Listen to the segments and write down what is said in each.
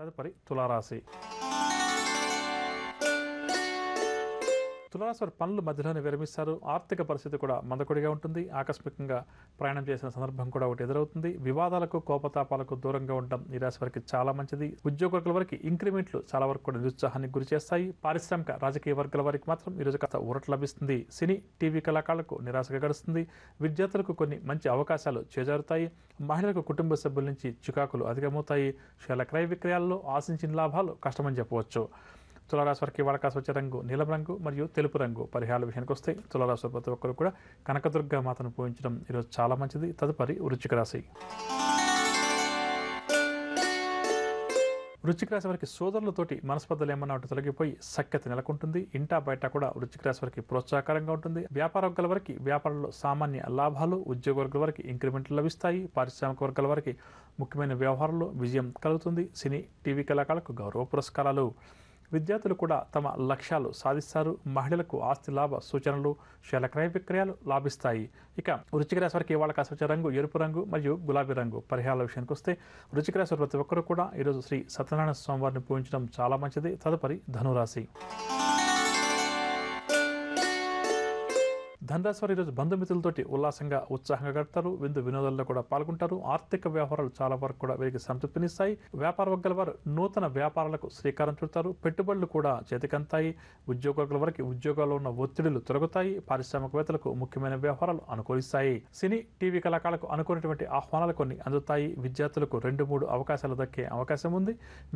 తదుపరి తులారాశి. తులారాశి వారి పనులు మధ్యలోనే విరమిస్తారు. ఆర్థిక పరిస్థితి కూడా మందకొడిగా ఉంటుంది. ఆకస్మికంగా ప్రయాణం చేసిన సందర్భం కూడా ఒకటి ఎదురవుతుంది. వివాదాలకు కోపతాపాలకు దూరంగా ఉండడం ఈ రాశి వారికి చాలా మంచిది. ఉద్యోగ వారికి ఇంక్రిమెంట్లు చాలా వరకు కూడా నిరుత్సాహానికి గురి చేస్తాయి. పారిశ్రామిక రాజకీయ వర్గాల వారికి మాత్రం ఈరోజు కాస్త ఊరట లభిస్తుంది. సినీ టీవీ కళాకారులకు నిరాశగా గడుస్తుంది. విద్యార్థులకు కొన్ని మంచి అవకాశాలు చేజారుతాయి. మహిళలకు కుటుంబ సభ్యుల నుంచి చికాకులు అధికమవుతాయి. షేర్ల క్రయ విక్రయాల్లో ఆశించిన లాభాలు కష్టమని చెప్పవచ్చు. తులారాశి వారికి వాడకాసు వచ్చే రంగు నీలం రంగు మరియు తెలుపు రంగు. పరిహారాల విషయానికి వస్తే తులారాశి ప్రతి ఒక్కరు కూడా కనకదుర్గ మాతను పూజించడం ఈరోజు చాలా మంచిది. తదుపరి వృశ్చిక రాశి. వృశ్చిక రాశి వారికి సోదరులతోటి మనస్పర్ధలు ఏమన్నా ఒకటి తొలగిపోయి సఖ్యత నెలకొంటుంది. ఇంటా బయట కూడా వృశ్చిక రాశి వారికి ప్రోత్సాహకరంగా ఉంటుంది. వ్యాపార వర్గాల వారికి వ్యాపారంలో సామాన్య లాభాలు, ఉద్యోగ వర్గాల వారికి ఇంక్రిమెంట్లు లభిస్తాయి. పారిశ్రామిక వర్గాల వారికి ముఖ్యమైన వ్యవహారాల్లో విజయం కలుగుతుంది. సినీ టీవీ కళాకారులకు గౌరవ పురస్కారాలు. విద్యార్థులు కూడా తమ లక్ష్యాలు సాధిస్తారు. మహిళలకు ఆస్తి లాభ సూచనలు, షేర్ల క్రయ విక్రయాలు లాభిస్తాయి. ఇక వృశ్చిక రాశి వారికి వాళ్ళ కాసు వచ్చే రంగు ఎరుపు రంగు మరియు గులాబీ రంగు. పరిహారాల విషయానికి వస్తే వృశ్చిక రాశి ప్రతి ఒక్కరు కూడా ఈరోజు శ్రీ సత్యనారాయణ స్వామి వారిని పూజించడం చాలా మంచిది. తదుపరి ధనురాశి. ధనరాశి వారు ఈరోజు బంధుమిత్రులతోటి ఉల్లాసంగా ఉత్సాహంగా గడుపుతారు. విందు వినోదాల్లో కూడా పాల్గొంటారు. ఆర్థిక వ్యవహారాలు చాలా వరకు కూడా వీరికి సంతృప్తినిస్తాయి. వ్యాపార వర్గాల వారు నూతన వ్యాపారాలకు శ్రీకారం చుడతారు. పెట్టుబడులు కూడా చేతికంతాయి. ఉద్యోగ వర్గాల వారికి ఉద్యోగాల్లో ఉన్న ఒత్తిడులు తొలగుతాయి. పారిశ్రామికవేత్తలకు ముఖ్యమైన వ్యవహారాలు అనుకూలిస్తాయి. సినీ టీవీ కళాకారులకు అనుకున్నటువంటి ఆహ్వానాలు కొన్ని అందుతాయి. విద్యార్థులకు 2-3 అవకాశాలు దక్కే అవకాశం ఉంది.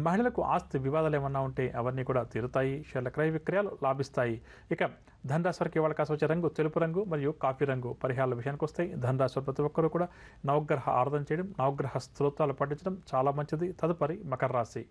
మహిళలకు ఆస్తి వివాదాలు ఏమన్నా ఉంటే అవన్నీ కూడా తీరుతాయి. షేర్ల క్రయ విక్రయాలు లాభిస్తాయి. ఇక ధనరాశి వారికి వాళ్ళ కాసు వచ్చే రంగు తెలుపు రంగు మరియు కాఫీ రంగు. పరిహారాల విషయానికి వస్తాయి ధనరాశి ప్రతి ఒక్కరూ కూడా నవగ్రహ ఆరాధన చేయడం, నవగ్రహ స్తోత్రాలు పఠించడం చాలా మంచిది. తదుపరి మకర రాశి.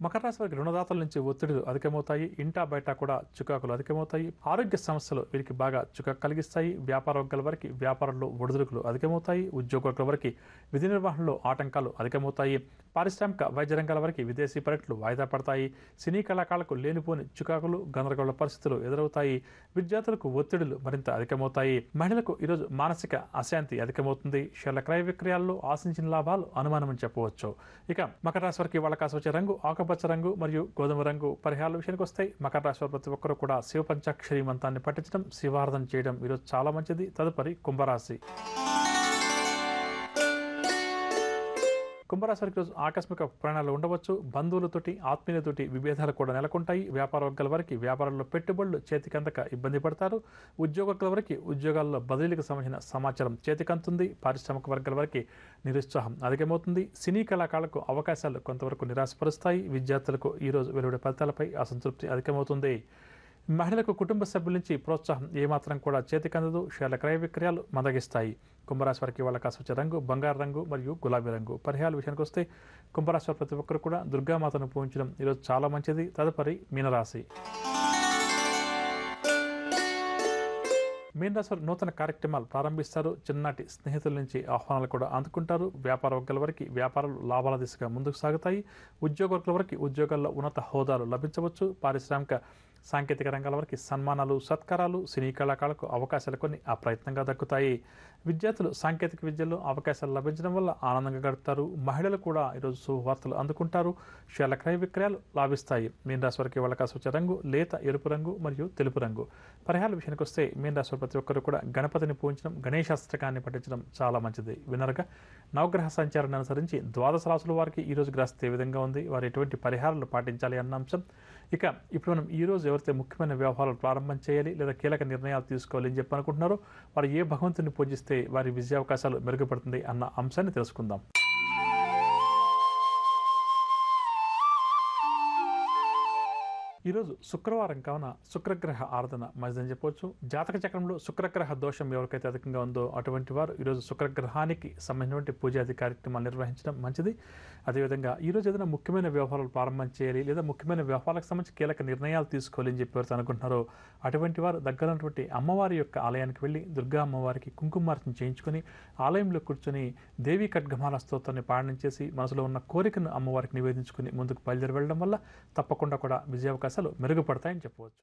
మకర రాశి వారికి రుణదాతల నుంచి ఒత్తిడులు అధికమవుతాయి. ఇంటా బయట కూడా చికాకులు అధికమవుతాయి. ఆరోగ్య సమస్యలు వీరికి బాగా చికాకు కలిగిస్తాయి. వ్యాపార వర్గాల వారికి వ్యాపారంలో ఒడిదుడుకులు అధికమవుతాయి. ఉద్యోగ వర్గాల వారికి విధి నిర్వహణలో ఆటంకాలు అధికమవుతాయి. పారిశ్రామిక వైద్య రంగాల వారికి విదేశీ పర్యటనలు వాయిదా పడతాయి. సినీ కళాకారులకు లేనిపోని చికాకులు, గందరగోళ పరిస్థితులు ఎదురవుతాయి. విద్యార్థులకు ఒత్తిడులు మరింత అధికమవుతాయి. మహిళలకు ఈరోజు మానసిక అశాంతి అధికమవుతుంది. షేర్ల క్రయ విక్రయాల్లో ఆశించిన లాభాలు అనుమానమని చెప్పవచ్చు. ఇక మకర రాశి వారికి వాళ్ళ కాసు వచ్చే రంగు ఆకుపచ్చ రంగు మరియు గోధుమ రంగు. పరిహారాల విషయానికి వస్తాయి మకర రాశి వారు ప్రతి ఒక్కరూ కూడా శివ పంచాక్షరి మంత్రాన్ని పఠించడం, శివారాధన చేయడం ఈరోజు చాలా మంచిది. తదుపరి కుంభరాశి. కుంభరాశి వారికి రోజు ఆకస్మిక ప్రయాణాలు ఉండవచ్చు. బంధువులతోటి ఆత్మీయులతోటి విభేదాలు కూడా నెలకొంటాయి. వ్యాపార వర్గాల వారికి వ్యాపారంలో పెట్టుబడులు చేతికందక ఇబ్బంది పడతారు. ఉద్యోగ వర్గాల వారికి ఉద్యోగాల్లో బదిలీలకు సంబంధించిన సమాచారం చేతికంతుంది. పారిశ్రామిక వర్గాల వారికి నిరుత్సాహం అధికమవుతుంది. సినీ కళాకారులకు అవకాశాలు కొంతవరకు నిరాశపరుస్తాయి. విద్యార్థులకు ఈరోజు వెలువడే ఫలితాలపై అసంతృప్తి అధికమవుతుంది. మహిళలకు కుటుంబ సభ్యుల నుంచి ప్రోత్సాహం ఏమాత్రం కూడా చేతికందదు. షేర్ల క్రయ విక్రయాలు మందగిస్తాయి. కుంభరాశి వారికి వాళ్ళ కాసు వచ్చే రంగు బంగారు రంగు మరియు గులాబీ రంగు. పరిహారాల విషయానికి వస్తే కుంభరాశి వారు ప్రతి ఒక్కరు కూడా దుర్గామాతను పూజించడం ఈరోజు చాలా మంచిది. తదుపరి మీనరాశి. మీనరాశి వారు నూతన కార్యక్రమాలు ప్రారంభిస్తారు. చిన్ననాటి స్నేహితుల నుంచి ఆహ్వానాలు కూడా అందుకుంటారు. వ్యాపార వర్గాల వారికి వ్యాపారాలు లాభాల దిశగా ముందుకు సాగుతాయి. ఉద్యోగ వర్గాల వారికి ఉద్యోగాల్లో ఉన్నత హోదాలు లభించవచ్చు. పారిశ్రామిక సాంకేతిక రంగాల వారికి సన్మానాలు, సత్కారాలు, సినీ కళాకారులకు అవకాశాలు కొన్ని అప్రయత్నంగా దక్కుతాయి. విద్యార్థులు సాంకేతిక విద్యలో అవకాశాలు లభించడం వల్ల ఆనందంగా గడుపుతారు. మహిళలు కూడా ఈరోజు శుభవార్తలు అందుకుంటారు. షేర్ల క్రయ విక్రయాలు లాభిస్తాయి. మీనరాశి వారికి వాళ్ళ కాసు వచ్చే రంగు లేత ఎరుపు రంగు మరియు తెలుపు రంగు. పరిహారాల విషయానికి వస్తే మీనరాశి వారు ప్రతి ఒక్కరు కూడా గణపతిని పూజించడం, గణేశాష్టకాన్ని పఠించడం చాలా మంచిది. వినరగా నవగ్రహ సంచారాన్ని అనుసరించి ద్వాదశ రాశుల వారికి ఈరోజు గ్రహస్థితి ఏ విధంగా ఉంది, వారు ఎటువంటి పరిహారాలు పాటించాలి అన్న అంశం. ఇక ఇప్పుడు మనం ఈరోజు ఎవరైతే ముఖ్యమైన వ్యవహారాలు ప్రారంభం చేయాలి లేదా కీలక నిర్ణయాలు తీసుకోవాలి అని చెప్పి అనుకుంటున్నారో వారు ఏ భగవంతుని పూజిస్తే వారి విజయావకాశాలు మెరుగుపడుతుంది అన్న అంశాన్ని తెలుసుకుందాం. ఈరోజు శుక్రవారం కావున శుక్రగ్రహ ఆరాధన మంచిదని చెప్పవచ్చు. జాతక చక్రంలో శుక్రగ్రహ దోషం ఎవరికైతే అధికంగా ఉందో అటువంటి వారు ఈరోజు శుక్రగ్రహానికి సంబంధించినటువంటి పూజాది కార్యక్రమాలు నిర్వహించడం మంచిది. అదేవిధంగా ఈరోజు ఏదైనా ముఖ్యమైన వ్యవహారాలు ప్రారంభం చేయాలి లేదా ముఖ్యమైన వ్యవహారాలకు సంబంధించి కీలక నిర్ణయాలు తీసుకోవాలి అని చెప్పి ఎవరైతే అనుకుంటున్నారో అటువంటి వారు దగ్గరటువంటి అమ్మవారి యొక్క ఆలయానికి వెళ్ళి దుర్గా అమ్మవారికి కుంకుమార్చన చేయించుకొని ఆలయంలో కూర్చొని దేవీ ఖడ్గమాల స్తోత్రాన్ని పారాయణం చేసి మనసులో ఉన్న కోరికను అమ్మవారికి నివేదించుకుని ముందుకు బయలుదేరి వెళ్ళడం వల్ల తప్పకుండా కూడా విజయావకాశాలు మెరుగుపడతాయని చెప్పవచ్చు.